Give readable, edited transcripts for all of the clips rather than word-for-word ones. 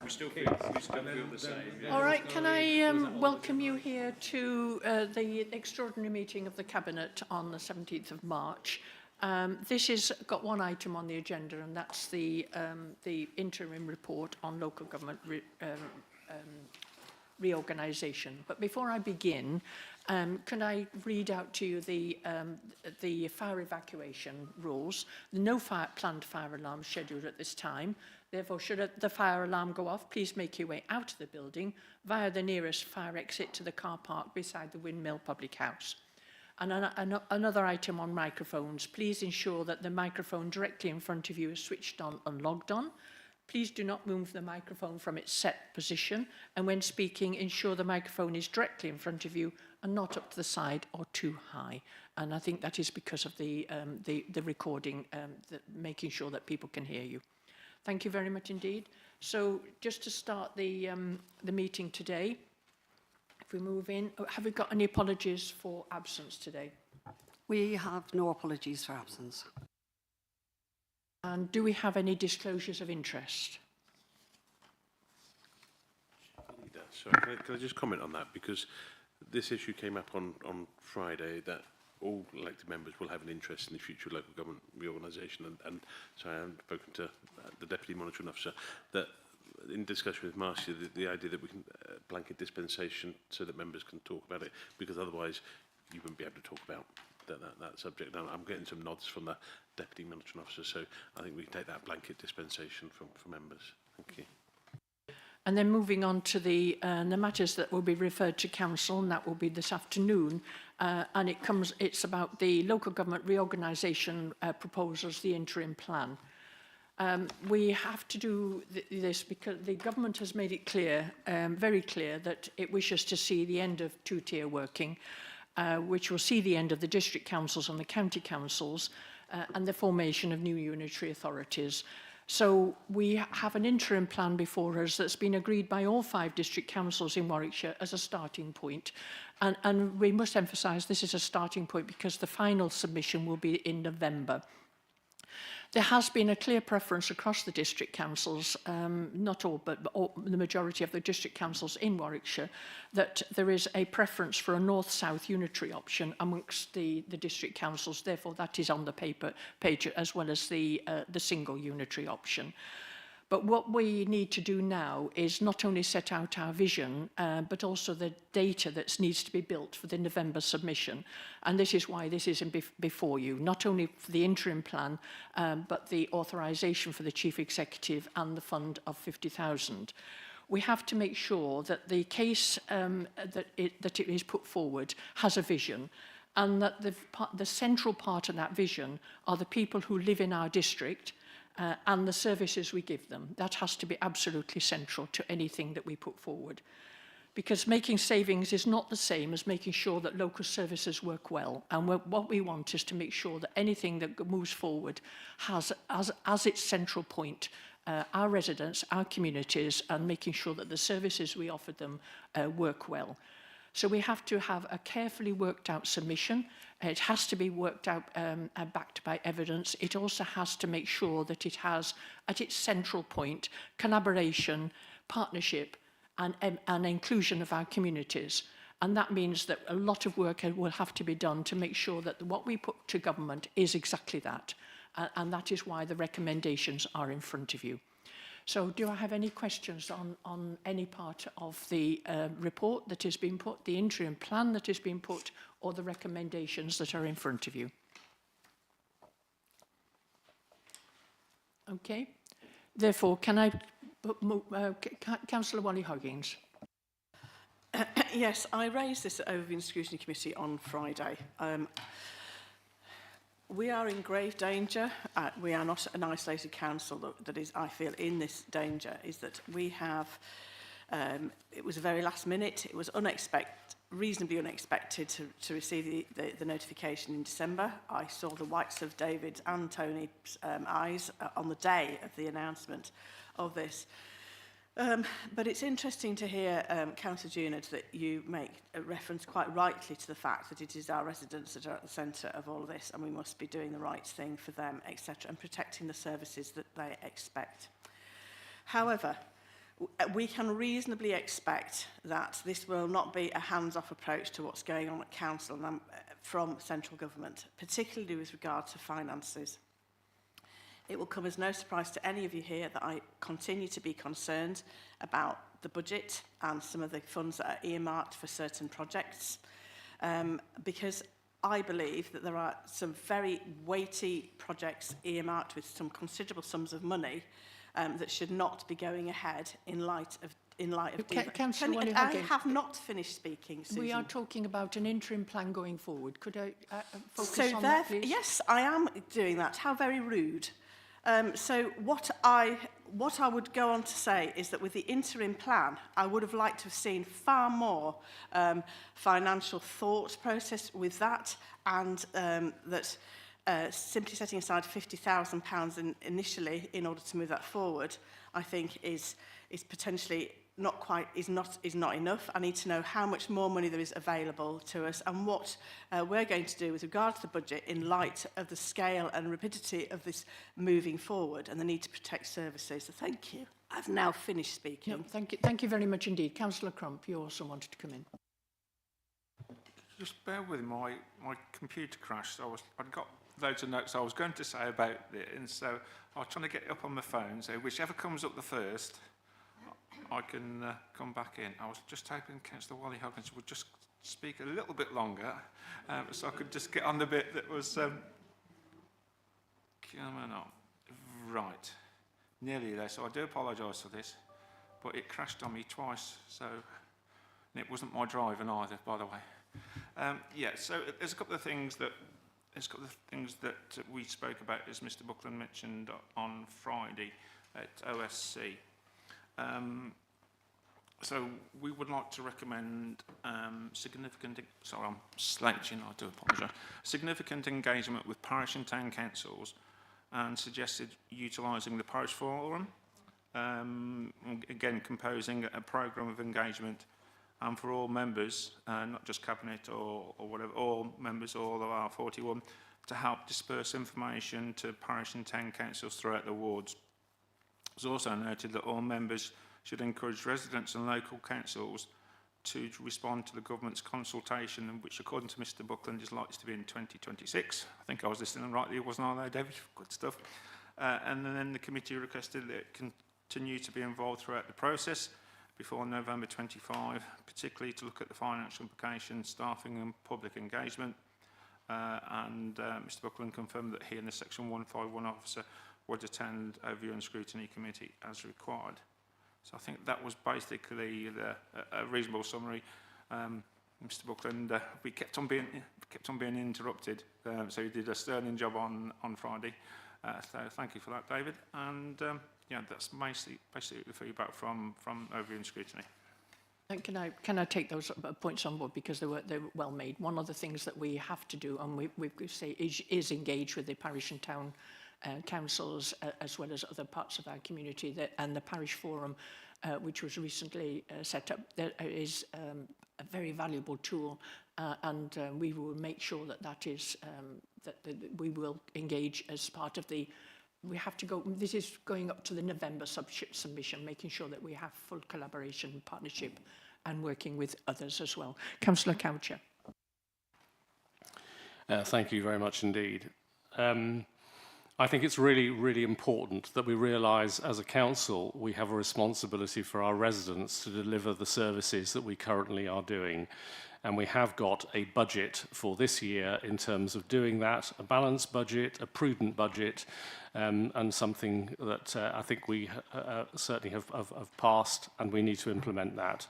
We still feel the same. Yeah. All right, can I welcome you here to the extraordinary meeting of the Cabinet on the 17th of March. This has got one item on the agenda, and that's the interim report on local government reorganisation. But before I begin, can I read out to you the fire evacuation rules? No planned fire alarm scheduled at this time. Therefore, should the fire alarm go off, please make your way out of the building via the nearest fire exit to the car park beside the Windmill Public House. And another item on microphones. Please ensure that the microphone directly in front of you is switched on and logged on. Please do not move the microphone from its set position. And when speaking, ensure the microphone is directly in front of you and not up to the side or too high. And I think that is because of the recording, making sure that people can hear you. Thank you very much indeed. So just to start the meeting today, if we move in, have we got any apologies for absence today? We have no apologies for absence. And do we have any disclosures of interest? Sorry, can I just comment on that? Because this issue came up on Friday, that all elected members will have an interest in the future local government reorganisation, and so I have spoken to the Deputy Monitoring Officer that in discussion with Marcia, the idea that we can blanket dispensation so that members can talk about it, because otherwise you wouldn't be able to talk about that subject. Now, I'm getting some nods from the Deputy Monitoring Officer, so I think we can take that blanket dispensation from members. Thank you. And then moving on to the matters that will be referred to Council, and that will be this afternoon. And it's about the local government reorganisation proposals, the interim plan. We have to do this because the government has made it clear, very clear, that it wishes to see the end of two-tier working, which will see the end of the district councils and the county councils, and the formation of new unitary authorities. So we have an interim plan before us that's been agreed by all 5 district councils in Warwickshire as a starting point. And we must emphasise this is a starting point because the final submission will be in November. There has been a clear preference across the district councils, not all, but the majority of the district councils in Warwickshire, that there is a preference for a north-south unitary option amongst the district councils. Therefore, that is on the page as well as the single unitary option. But what we need to do now is not only set out our vision, but also the data that needs to be built for the November submission. And this is why this is before you, not only for the interim plan, but the authorisation for the Chief Executive and the fund of 50,000. We have to make sure that the case that it is put forward has a vision, and that the central part of that vision are the people who live in our district, and the services we give them. That has to be absolutely central to anything that we put forward. Because making savings is not the same as making sure that local services work well. And what we want is to make sure that anything that moves forward has as its central point our residents, our communities, and making sure that the services we offer them work well. So we have to have a carefully worked out submission. It has to be worked out and backed by evidence. It also has to make sure that it has at its central point collaboration, partnership and inclusion of our communities. And that means that a lot of work will have to be done to make sure that what we put to government is exactly that. And that is why the recommendations are in front of you. So do I have any questions on any part of the report that has been put, the interim plan that has been put, or the recommendations that are in front of you? Okay. Therefore, can I Councillor Wally-Hoggins? Yes, I raised this at Overview and Scrutiny Committee on Friday. We are in grave danger. We are not an isolated council that is, I feel, in this danger. Is that we have, it was a very last minute, it was reasonably unexpected to receive the notification in December. I saw the whites of David and Tony's eyes on the day of the announcement of this. But it's interesting to hear, Councillor Junod, that you make a reference quite rightly to the fact that it is our residents that are at the centre of all of this, and we must be doing the right thing for them, etc., and protecting the services that they expect. However, we can reasonably expect that this will not be a hands-off approach to what's going on at council and from central government, particularly with regard to finances. It will come as no surprise to any of you here that I continue to be concerned about the budget and some of the funds that are earmarked for certain projects, because I believe that there are some very weighty projects earmarked with some considerable sums of money that should not be going ahead in light of Councillor I Wally-Hoggin, have not finished speaking, Susan. we are talking about an interim plan going forward. Could I focus So on that, please? yes, I am doing that. How very rude. So what I would go on to say is that with the interim plan, I would have liked to have seen far more financial thought process with that, and that simply setting aside £50,000 initially in order to move that forward, I think is potentially is not enough. I need to know how much more money there is available to us and what we're going to do with regard to the budget in light of the scale and rapidity of this moving forward and the need to protect services. So thank you. I've now finished speaking. No, thank you. Thank you very much indeed. Councillor Crump, you also wanted to come in. Just bear with me, my computer crashed, so I'd got loads of notes I was going to say about it, and so I was trying to get it up on my phone, so whichever comes up the first, I can come back in. I was just hoping Councillor Wally-Hoggin would just speak a little bit longer, so I could just get on the bit that was coming on. Right, nearly there, so I do apologise for this, but it crashed on me twice, so and it wasn't my driving either, by the way. Yeah, so there's a couple of things that we spoke about, as Mr. Buckland mentioned on Friday at OSC. So we would like to recommend significant engagement with parish and town councils, and suggested utilising the parish forum, again composing a programme of engagement, and for all members, not just cabinet or whatever, all members, all of our 41, to help disperse information to parish and town councils throughout the wards. It was also noted that all members should encourage residents and local councils to respond to the government's consultation, which, according to Mr. Buckland, is likely to be in 2026. I think I was listening rightly, wasn't I there, David? Good stuff. And then the committee requested that it continue to be involved throughout the process before November 25, particularly to look at the financial implications, staffing and public engagement. Mr. Buckland confirmed that he and the Section 151 officer would attend overview and scrutiny committee as required. So I think that was basically a reasonable summary. Mr. Buckland, we kept on being interrupted, so he did a sterling job on Friday. So thank you for that, David. And yeah, that's basically the feedback from overview and scrutiny. Can I take those points on board, because they were well made. One of the things that we have to do, and we say, is engage with the parish and town councils, as well as other parts of our community, and the parish forum, which was recently set up, that is a very valuable tool, and we will make sure that is that we will engage as part of the. We have to go. This is going up to the November submission, making sure that we have full collaboration, partnership, and working with others as well. Councillor Coucher. Thank you very much indeed. I think it's really, really important that we realise as a council we have a responsibility for our residents to deliver the services that we currently are doing. And we have got a budget for this year in terms of doing that, a balanced budget, a prudent budget, and something that I think we certainly have passed, and we need to implement that.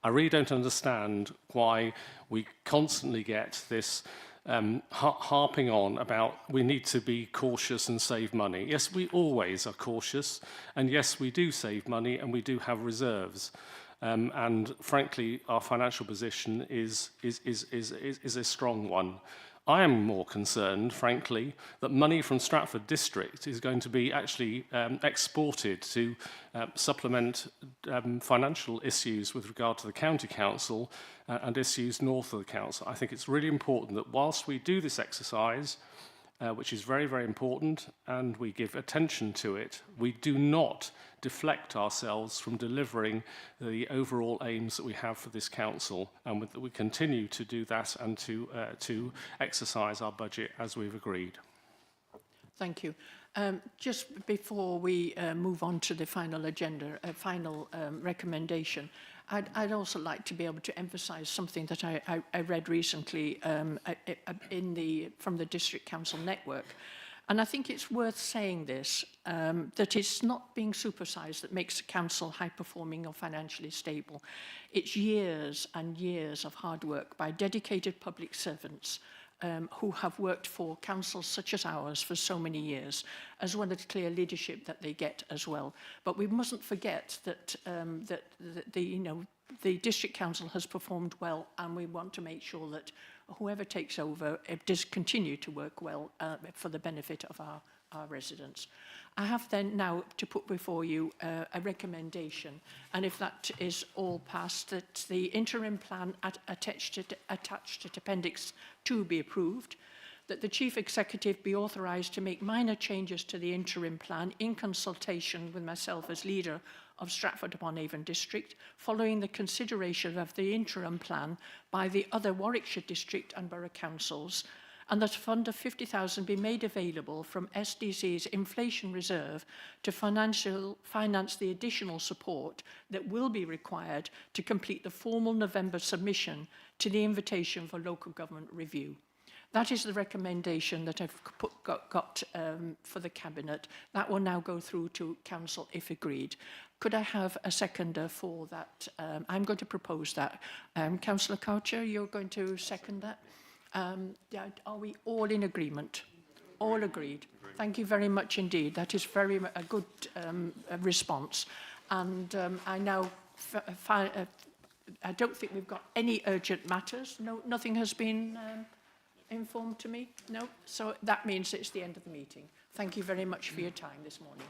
I really don't understand why we constantly get this harping on about we need to be cautious and save money. Yes, we always are cautious, and yes, we do save money, and we do have reserves. And frankly, our financial position is a strong one. I am more concerned, frankly, that money from Stratford District is going to be actually exported to supplement financial issues with regard to the County Council and issues north of the Council. I think it's really important that whilst we do this exercise, which is very, very important, and we give attention to it, we do not deflect ourselves from delivering the overall aims that we have for this council, and we continue to do that and to exercise our budget as we've agreed. Thank you. Just before we move on to the final agenda, final recommendation, I'd also like to be able to emphasise something that I read recently from the District Council network. And I think it's worth saying this, that it's not being supersized that makes a council high-performing or financially stable. It's years and years of hard work by dedicated public servants who have worked for councils such as ours for so many years, as well as clear leadership that they get as well. But we mustn't forget that the District Council has performed well, and we want to make sure that whoever takes over, it does continue to work well for the benefit of our residents. I have then now to put before you a recommendation, and if that is all passed, that the interim plan attached to Appendix 2 be approved, that the Chief Executive be authorised to make minor changes to the interim plan in consultation with myself as leader of Stratford-on-Avon district, following the consideration of the interim plan by the other Warwickshire district and borough councils, and that a fund of 50,000 be made available from SDC's inflation reserve to finance the additional support that will be required to complete the formal November submission to the invitation for local government review. That is the recommendation that I've got for the Cabinet. That will now go through to Council if agreed. Could I have a seconder for that? I'm going to propose that. Councillor Coucher, you're going to second that? Yeah, are we all in agreement? All agreed. Thank you very much indeed. That is a good response. And I now I don't think we've got any urgent matters. No, nothing has been informed to me. No. So that means it's the end of the meeting. Thank you very much for your time this morning.